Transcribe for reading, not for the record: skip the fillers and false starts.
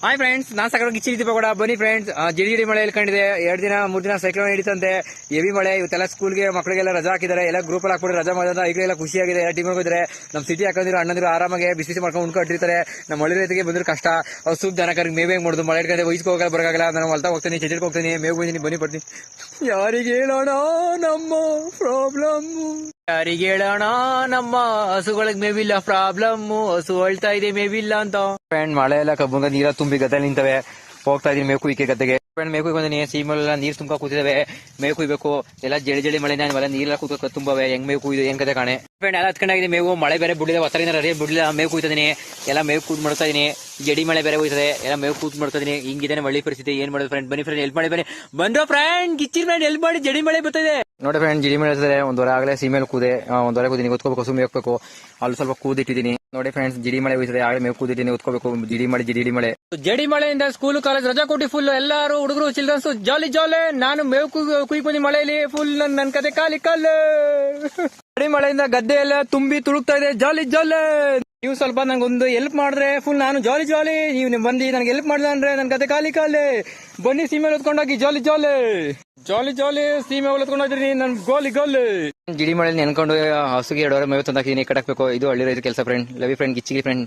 Hi friends, ನಾನ್ ಸಾಕಾರ ಗಿಚ್ಚಿದೀಪ ಕೂಡ ಬನ್ನಿ ಫ್ರೆಂಡ್ಸ್. ಜಿಡಿ ಮಳೆ ಇಳ್ಕೊಂಡಿದೆ. 2 ದಿನ 3 ದಿನ ಸೈಕ್ಲೋನ್ ಹಿಡಿತಂತೆ, ಹೆವಿ ಮಳೆ. ಇವತ್ತೆಲ್ಲ ಸ್ಕೂಲ್ಗೆ ಮಕ್ಕಳಿಗೆಲ್ಲ ರಜಾ ಹಾಕಿದ್ದಾರೆ. ಎಲ್ಲ ಗ್ರೂಪ್ ಅಲ್ಲಿ ಹಾಕ್ಬಿಟ್ಟು ರಜಾ ಮಾಡೋದ. ಈಗಲೆಲ್ಲ ಖುಷಿಯಾಗಿದೆ. ಎಲ್ಲ ಟೀಮ್ ಹೋಗಿದ್ರೆ ನಮ್ಮ ಸಿಟಿ ಹಾಕೊಂಡಿರೋ ಅಣ್ಣಂದಿರು ಆರಾಮಾಗಿ ಬಿಸಿ ಮಾಡ್ಕೊಂಡು ಉಣ್ಕೊಂಡಿರ್ತಾರೆ. ನಮ್ಮ ಹಳ್ಳಿ ರೈತರಿಗೆ ಬಂದ್ರೆ ಕಷ್ಟ. ಅವ್ರು ಸೂಪ್ ದನಕರಿಗೆ ಮೇವು ಹೆಂಗ್ ಮಾಡುದು? ಮಳೆ ಹಿಡ್ಕೊಂಡೆ ವಯಸ್ಸಿಗೆ ಹೋಗಲ್ಲ, ಬರೋಲ್ಲ. ನಾನು ಹೊಲ್ತಾ ಹೋಗ್ತೀನಿ, ಚರ್ಚೆಗೆ ಹೋಗ್ತೀನಿ, ಮೇವು ಹೋಗ್ತೀನಿ, ಬನ್ನಿ ಬರ್ತೀನಿ. ಯಾರಿಗೆ ಹೇಳೋಣ ನಮ್ಮ ಪ್ರಾಬ್ಲಮ್? ಯಾರಿಗೆ ಹೇಳೋಣ ನಮ್ಮ ಹಸುಗಳಿಗೆ ಮೇವಿಲ್ಲ ಪ್ರಾಬ್ಲಮ್? ಹಸು ಅಳ್ತಾ ಇದೆ ಮೇವಿಲ್ಲ ಅಂತ. ಫ್ರೆಂಡ್, ಮಳೆ ಎಲ್ಲ ಕಬ್ಬಂಗ ನೀರ ತುಂಬಿ ಗದ್ದೆ ನಿಂತವೆ. ಹೋಗ್ತಾ ಇದೀನಿ ಮೇವು ಕುಯ್ಕೆ ಗದ್ದೆಗೆ. ಫ್ರೆಂಡ್, ಮೇವು ಕುಯ್ಕೊಂತೀನಿ. ಸೀಮೆಲ್ಲ ನೀರ್ ತುಂಬ ಕೂತಿದಾವೆ, ಮೇವು ಕುಯ್ಬೇಕು. ಎಲ್ಲ ಜಡಿ ಮಳೆ ನೀರೆಲ್ಲ ಕೂತ್ಕೊ ತುಂಬವೆ. ಹೆಂಗ್ ಮೇವು ಕುಯ್ದು ಹೆಂಗ್ ಕತೆ ಕಾಣೆ. ಫ್ರೆಂಡ್, ಎಲ್ಲ ಹತ್ಕೊಂಡಾಗಿದೆ ಮೇವು. ಮಳೆ ಬೇರೆ ಬಿಡಿದೆ, ಹೊಸರಿಂದ ರೇ ಬಿಡ್ಲಿಲ್ಲ. ಮೇವು ಕುಯ್ತಿದೀನಿ, ಎಲ್ಲ ಮೇವು ಕೂತ್ ಮಾಡ್ತಾ ಇದೀನಿ. ಜಡಿ ಮಳೆ ಬೇರೆ ಹೋಯ್ತದೆ, ಎಲ್ಲ ಮೇವು ಕೂತ್ ಮಾಡ್ತಾ ಇದೀನಿ. ಹಿಂಗಿದೆ ಒಳ್ಳೆ ಪರಿಸ್ಥಿತಿ. ಏನ್ ಮಾಡೋದು ಫ್ರೆಂಡ್? ಬನ್ನಿ ಫ್ರೆಂಡ್, ಹೆಲ್ಪ್ ಮಾಡಿ. ಬನ್ನಿ ಬಂದ್ರು ಫ್ರೆಂಡ್, ಗಿಚ್ಚಿರ್ ಫ್ರೆಂಡ್, ಹೆಲ್ಪ್ ಮಾಡಿ. ಜಡಿ ಮಳೆ ಬರ್ತಿದೆ ನೋಡಿ ಫ್ರೆಂಡ್. ಜಡಿ ಮಳೆ ಇರ್ತದೆ. ಒಂದೂವರೆ ಆಗಲೇ ಸೀಮೆಲ್ ಕೂದೆ, ಒಂದೂವರೆ ಕೂದಿನಿ. ಗೊತ್ಕೋಬೇಕು, ಸುಮ್ಮನೆ ಹೋಗ್ಬೇಕು. ಅಲ್ಲಿ ಸ್ವಲ್ಪ ಕೂದಿಟ್ಟಿದ್ದೀನಿ ನೋಡಿ ಫ್ರೆಂಡ್ಸ್. ಜಿಡಿ ಮಳೆ ಹೋಯ್ತದೆ, ಆಗಲೇ ಮೇವು ಕೂದಿಟ್ಟಿನಿ. ಗೊತ್ಕೋಬೇಕು. ಜಡಿ ಮಳೆಯಿಂದ ಸ್ಕೂಲ್ ಕಾಲೇಜ್ ರಜಾ ಕೊಟ್ಟು ಫುಲ್ ಎಲ್ಲಾರು ಹುಡುಗರು ಚಿಲ್ಡ್ರನ್ಸ್ ಜಾಲಿ ಜಾಲಿ. ನಾನು ಮೇವು ಕುಯ್ಕೊಂಡಿ ಮಳೆಯಲ್ಲಿ ಫುಲ್ ನನ್ ಕತೆ ಕಾಲಿ ಜಡಿ ಮಳೆಯಿಂದ ಗದ್ದೆ ಎಲ್ಲ ತುಂಬಿ ತುಳುಕ್ತಾ ಇದೆ. ಜಾಲಿ ಜಾಲಿ. ನೀವು ಸ್ವಲ್ಪ ನಂಗೊಂದು ಹೆಲ್ಪ್ ಮಾಡಿದ್ರೆ ಫುಲ್ ನಾನು ಜಾಲಿ ಜಾಲಿ. ನೀವು ಬಂದು ನನಗೆ ಹೆಲ್ಪ್ ಮಾಡಿದ್ರೆ ಅಂದ್ರೆ ನನ್ ಕತೆ ಕಾಲಿ ಬನ್ನಿ, ಸೀಮೆ ಹೊತ್ಕೊಂಡೋಗಿ ಜಾಲಿ ಸೀಮೆ ಹೊತ್ಕೊಂಡೋಗ್ರಿ. ನನ್ ಗೋಲಿ ಜಿಡಿ ಮಳೆ ನೆನ್ಕೊಂಡು ಹಸುಗೆ 2 ವಾರ ಮೇವು ತಂದಾಕಿದೀನಿ. ಕಟ್ಟಾಕ್ಬೇಕು. ಇದು ಹಳ್ಳಿ ರೈತ ಕೆಲಸ ಫ್ರೆಂಡ್. ಲವಿ ಫ್ರೆಂಡ್, ಗಿಚ್ಚಿಗಿ ಫ್ರೆಂಡ್.